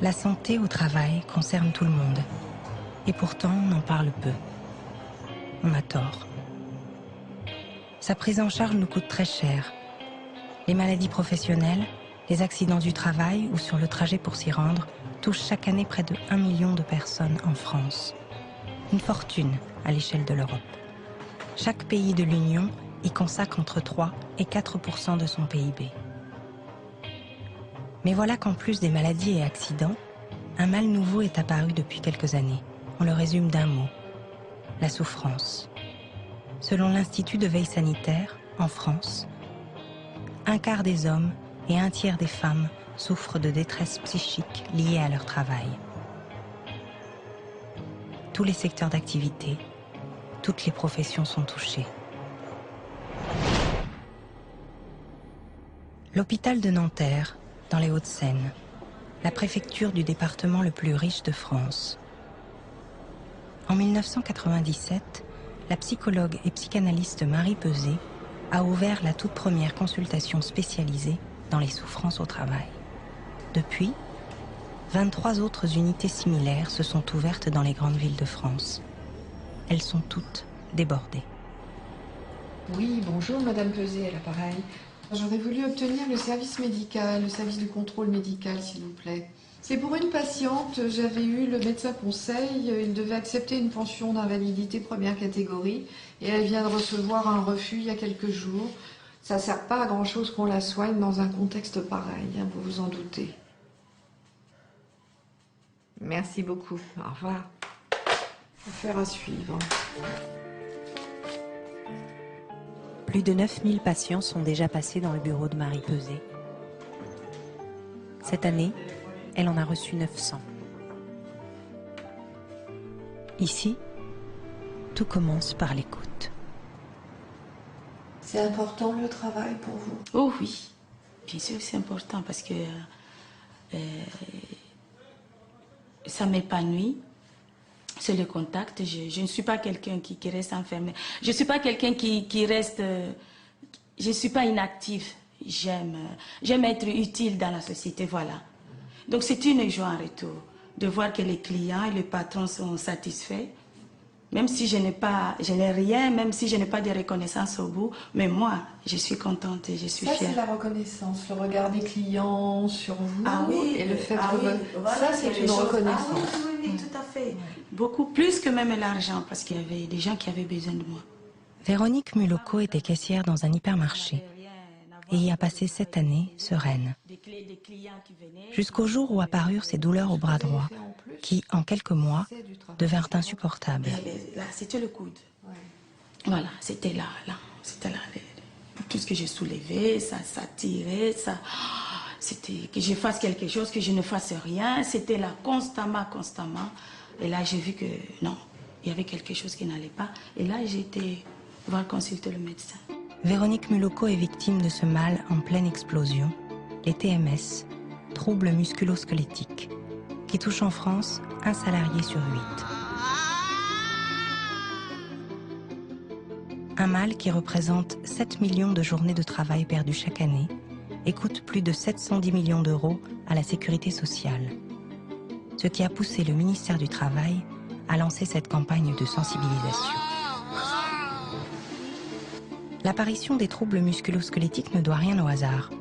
La santé au travail concerne tout le monde. Et pourtant, on en parle peu. On a tort. Sa prise en charge nous coûte très cher. Les maladies professionnelles, les accidents du travail ou sur le trajet pour s'y rendre touchent chaque année près de 1 million de personnes en France. Une fortune à l'échelle de l'Europe. Chaque pays de l'Union y consacre entre 3 et 4% de son PIB. Mais voilà qu'en plus des maladies et accidents, un mal nouveau est apparu depuis quelques années. On le résume d'un mot, la souffrance. Selon l'Institut de veille sanitaire, en France, un quart des hommes et un tiers des femmes souffrent de détresse psychique liée à leur travail. Tous les secteurs d'activité, toutes les professions sont touchées. L'hôpital de Nanterre, dans les Hauts-de-Seine, la préfecture du département le plus riche de France. En 1997, la psychologue et psychanalyste Marie Peuzé a ouvert la toute première consultation spécialisée dans les souffrances au travail. Depuis, 23 autres unités similaires se sont ouvertes dans les grandes villes de France. Elles sont toutes débordées. Oui, bonjour Madame Peuzé à l'appareil. J'aurais voulu obtenir le service médical, le service du contrôle médical s'il vous plaît. C'est pour une patiente, j'avais eu le médecin conseil, il devait accepter une pension d'invalidité première catégorie et elle vient de recevoir un refus il y a quelques jours. Ça ne sert pas à grand chose qu'on la soigne dans un contexte pareil, hein, vous vous en doutez. Merci beaucoup, au revoir. Affaire à suivre. Plus de 9000 patients sont déjà passés dans le bureau de Marie Peuzé. Cette année, elle en a reçu 900. Ici, tout commence par l'écoute. C'est important le travail pour vous? Oh oui, bien sûr c'est important parce que ça m'épanouit. C'est le contact. Je ne suis pas quelqu'un qui reste enfermé. Je ne suis pas quelqu'un qui reste... je ne suis pas inactive. J'aime être utile dans la société, voilà. Donc c'est une joie en retour de voir que les clients et les patrons sont satisfaits. Même si je n'ai rien, même si je n'ai pas de reconnaissance au bout, mais moi, je suis contente et je suis fière. Ça, c'est la reconnaissance, le regard des clients sur vous, oui, et le fait que... voilà, ça, c'est une reconnaissance. Oui, tout à fait. Ouais. Beaucoup plus que même l'argent, parce qu'il y avait des gens qui avaient besoin de moi. Véronique Muloko était caissière dans un hypermarché et y a passé 7 années sereine. Jusqu'au jour où apparurent ses douleurs au bras droit, qui, en quelques mois, devinrent insupportables. Là, c'était le coude. Voilà, c'était là. C'était là. Tout ce que je soulevais, ça tirait, ça... C'était que je fasse quelque chose, que je ne fasse rien. C'était là constamment. Et là, j'ai vu que non, il y avait quelque chose qui n'allait pas. Et là, j'ai été voir consulter le médecin. Véronique Muloko est victime de ce mal en pleine explosion, les TMS, troubles musculo-squelettiques, qui touchent en France un salarié sur 8. Un mal qui représente 7 millions de journées de travail perdues chaque année et coûte plus de 710 millions d'euros à la sécurité sociale. Ce qui a poussé le ministère du Travail à lancer cette campagne de sensibilisation. L'apparition des troubles musculo-squelettiques ne doit rien au hasard.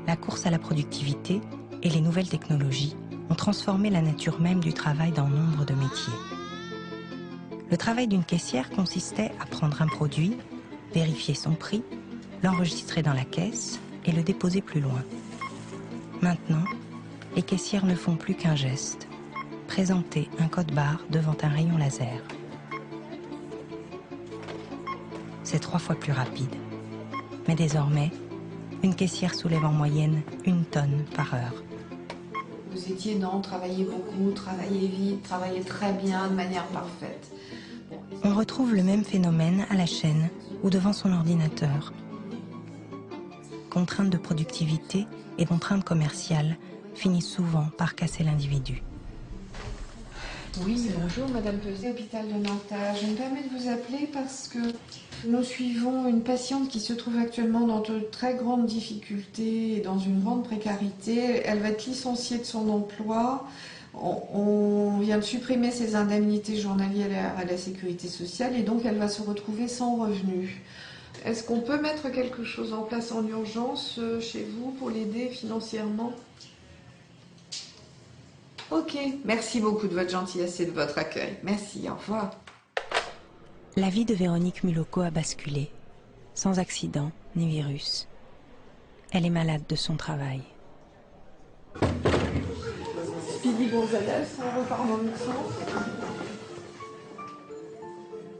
La course à la productivité et les nouvelles technologies ont transformé la nature même du travail dans nombre de métiers. Le travail d'une caissière consistait à prendre un produit, vérifier son prix, l'enregistrer dans la caisse et le déposer plus loin. Maintenant, les caissières ne font plus qu'un geste, présenter un code-barre devant un rayon laser. C'est 3 fois plus rapide. Mais désormais, une caissière soulève en moyenne 1 tonne par heure. Vous étiez, travaillez beaucoup, travaillez vite, travaillez très bien, de manière parfaite. On retrouve le même phénomène à la chaîne ou devant son ordinateur. Contraintes de productivité et contraintes commerciales finissent souvent par casser l'individu. Oui, bonjour Madame Peset, hôpital de Nanterre. Je me permets de vous appeler parce que nous suivons une patiente qui se trouve actuellement dans de très grandes difficultés et dans une grande précarité. Elle va être licenciée de son emploi. On vient de supprimer ses indemnités journalières à la sécurité sociale et donc elle va se retrouver sans revenu. Est-ce qu'on peut mettre quelque chose en place en urgence chez vous pour l'aider financièrement ? Ok, merci beaucoup de votre gentillesse et de votre accueil. Merci, au revoir. La vie de Véronique Muloko a basculé, sans accident ni virus. Elle est malade de son travail. Speedy Gonzalez, on repart dans le sens.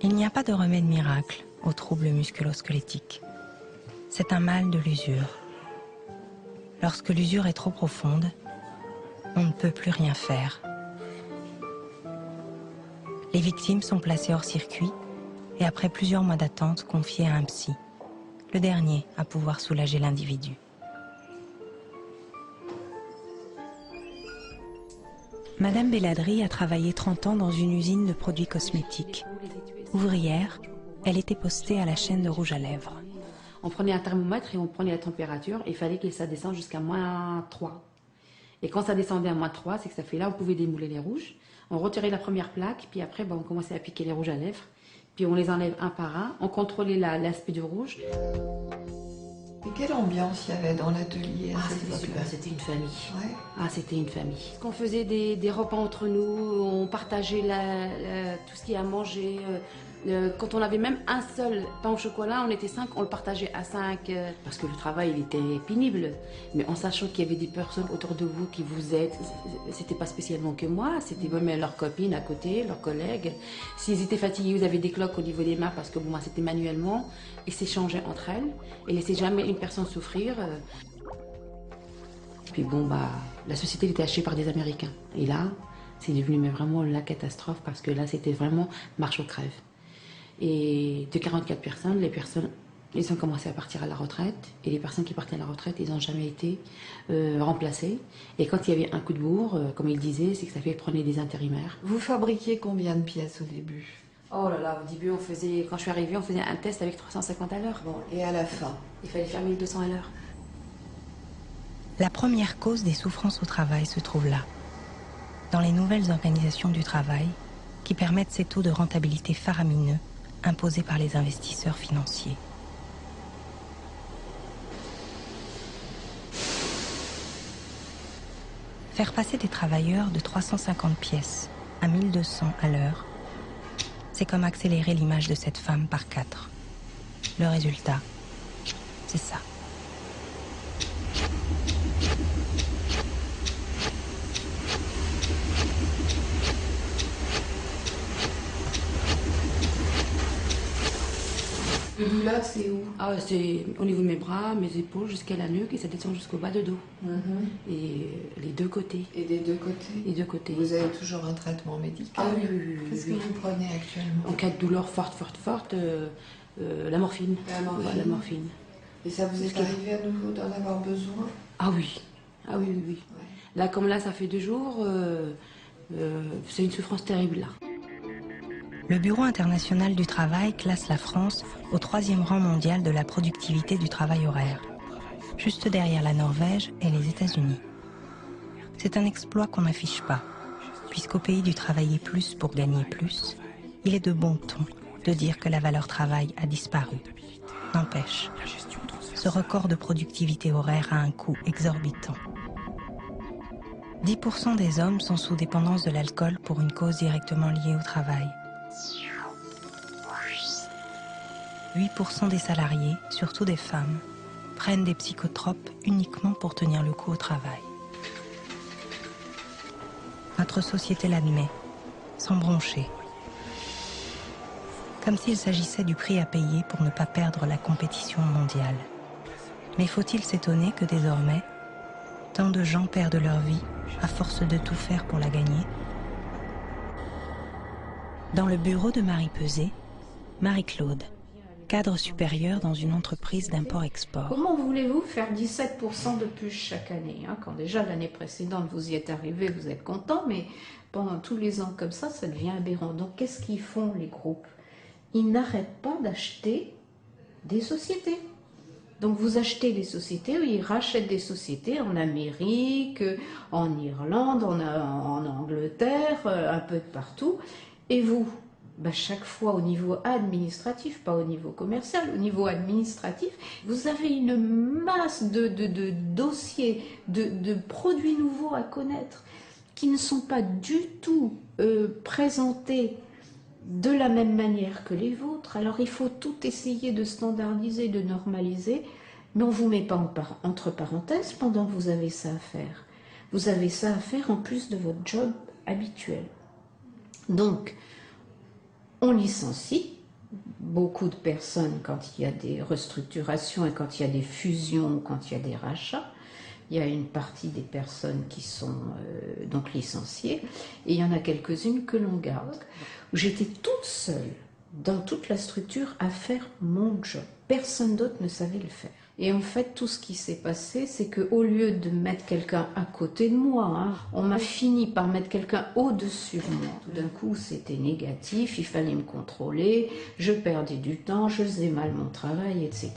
Il n'y a pas de remède miracle aux troubles musculo-squelettiques. C'est un mal de l'usure. Lorsque l'usure est trop profonde, on ne peut plus rien faire. Les victimes sont placées hors circuit et après plusieurs mois d'attente confiées à un psy, le dernier à pouvoir soulager l'individu. Madame Belladri a travaillé 30 ans dans une usine de produits cosmétiques. Ouvrière, elle était postée à la chaîne de rouge à lèvres. On prenait un thermomètre et on prenait la température et il fallait que ça descende jusqu'à -3. Et quand ça descendait à -3, c'est que ça fait là, on pouvait démouler les rouges. On retirait la première plaque, puis après, on commençait à piquer les rouges à lèvres. Puis on les enlève un par un. On contrôlait l'aspect du rouge. Et quelle ambiance il y avait dans l'atelier à cette C'était époque-là? super, c'était une famille. Ouais. Ah, c'était une famille. On faisait des repas entre nous, on partageait tout ce qu'il y a à manger. Quand on avait même un seul pain au chocolat, on était 5, on le partageait à 5. Parce que le travail, il était pénible. Mais en sachant qu'il y avait des personnes autour de vous qui vous aident, c'était pas spécialement que moi, c'était même leurs copines à côté, leurs collègues. S'ils étaient fatigués, vous avez des cloques au niveau des mains, parce que moi, c'était manuellement. Ils s'échangeaient entre elles et laissaient jamais une personne souffrir. Puis la société était achetée par des Américains. Et là, c'est devenu vraiment la catastrophe parce que là, c'était vraiment marche aux crèves. Et de 44 personnes, ils ont commencé à partir à la retraite. Et les personnes qui partaient à la retraite, ils n'ont jamais été remplacées. Et quand il y avait un coup de bourre, comme ils disaient, c'est que ça prenait des intérimaires. Vous fabriquiez combien de pièces au début? Oh là là, au début, quand je suis arrivée, on faisait un test avec 350 à l'heure. Bon, et à la fin? Il fallait faire 1200 à l'heure. La première cause des souffrances au travail se trouve là, dans les nouvelles organisations du travail qui permettent ces taux de rentabilité faramineux imposés par les investisseurs financiers. Faire passer des travailleurs de 350 pièces à 1200 à l'heure, c'est comme accélérer l'image de cette femme par 4. Le résultat, c'est ça. Les douleurs, c'est où? C'est au niveau de mes bras, mes épaules, jusqu'à la nuque et ça descend jusqu'au bas de dos. Et les deux côtés. Et des deux côtés? Les deux côtés. Vous avez toujours un traitement médical? Ah oui. Qu'est-ce que vous prenez actuellement? En cas de douleur forte, la morphine. La morphine. Voilà, la morphine. Et ça vous est arrivé à nouveau d'en avoir besoin? Ah oui. Oui. Ouais. Là, comme là, ça fait 2 jours, c'est une souffrance terrible là. Le Bureau international du travail classe la France au 3e rang mondial de la productivité du travail horaire, juste derrière la Norvège et les États-Unis. C'est un exploit qu'on n'affiche pas, puisqu'au pays du travailler plus pour gagner plus, il est de bon ton de dire que la valeur travail a disparu. N'empêche, ce record de productivité horaire a un coût exorbitant. 10% des hommes sont sous dépendance de l'alcool pour une cause directement liée au travail. 8% des salariés, surtout des femmes, prennent des psychotropes uniquement pour tenir le coup au travail. Notre société l'admet, sans broncher. Comme s'il s'agissait du prix à payer pour ne pas perdre la compétition mondiale. Mais faut-il s'étonner que désormais, tant de gens perdent leur vie à force de tout faire pour la gagner? Dans le bureau de Marie Peset, Marie-Claude, cadre supérieur dans une entreprise d'import-export. Comment voulez-vous faire 17% de plus chaque année, hein, quand déjà l'année précédente vous y êtes arrivé, vous êtes content, mais pendant tous les ans comme ça devient aberrant. Donc qu'est-ce qu'ils font les groupes? Ils n'arrêtent pas d'acheter des sociétés. Donc vous achetez des sociétés, ils rachètent des sociétés en Amérique, en Irlande, en Angleterre, un peu de partout. Et vous, chaque fois au niveau administratif, pas au niveau commercial, au niveau administratif, vous avez une masse de dossiers, de produits nouveaux à connaître qui ne sont pas du tout présentés de la même manière que les vôtres. Alors il faut tout essayer de standardiser, de normaliser, mais on ne vous met pas entre parenthèses pendant que vous avez ça à faire. Vous avez ça à faire en plus de votre job habituel. Donc, on licencie beaucoup de personnes quand il y a des restructurations et quand il y a des fusions, quand il y a des rachats. Il y a une partie des personnes qui sont donc licenciées et il y en a quelques-unes que l'on garde. J'étais toute seule dans toute la structure à faire mon job. Personne d'autre ne savait le faire. Et en fait, tout ce qui s'est passé, c'est qu'au lieu de mettre quelqu'un à côté de moi, hein, on m'a fini par mettre quelqu'un au-dessus de moi. Tout d'un coup, c'était négatif, il fallait me contrôler, je perdais du temps, je faisais mal mon travail, etc.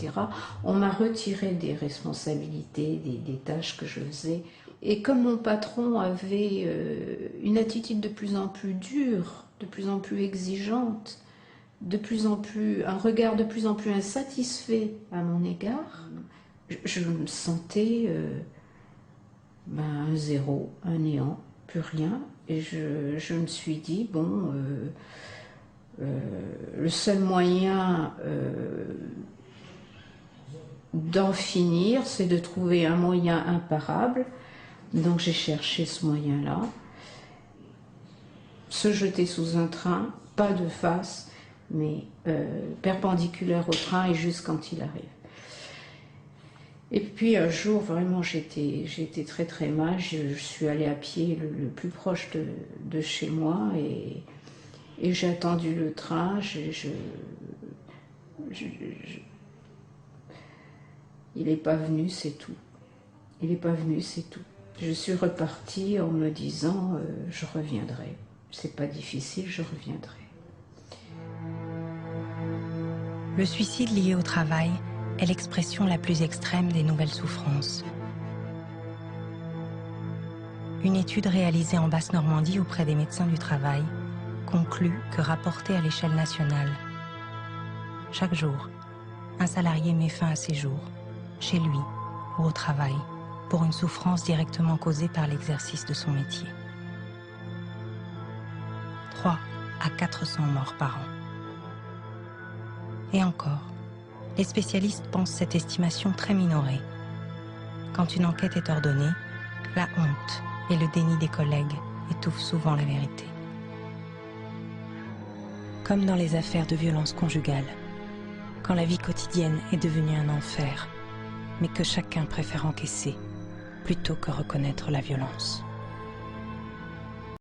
On m'a retiré des responsabilités, des tâches que je faisais. Et comme mon patron avait une attitude de plus en plus dure, de plus en plus exigeante, un regard de plus en plus insatisfait à mon égard, je me sentais un zéro, un néant, plus rien. Et je me suis dit, bon, le seul moyen d'en finir, c'est de trouver un moyen imparable. Donc j'ai cherché ce moyen-là. Se jeter sous un train, pas de face, mais perpendiculaire au train et juste quand il arrive. Et puis un jour, vraiment, j'étais très très mal. Je suis allée à pied le plus proche de chez moi et j'ai attendu le train. Il n'est pas venu, c'est tout. Il n'est pas venu, c'est tout. Je suis repartie en me disant je reviendrai. C'est pas difficile, je reviendrai. Le suicide lié au travail est l'expression la plus extrême des nouvelles souffrances. Une étude réalisée en Basse-Normandie auprès des médecins du travail conclut que, rapportée à l'échelle nationale, chaque jour, un salarié met fin à ses jours, chez lui ou au travail, pour une souffrance directement causée par l'exercice de son métier. 3 à 400 morts par an. Et encore, les spécialistes pensent cette estimation très minorée. Quand une enquête est ordonnée, la honte et le déni des collègues étouffent souvent la vérité. Comme dans les affaires de violence conjugale, quand la vie quotidienne est devenue un enfer, mais que chacun préfère encaisser plutôt que reconnaître la violence.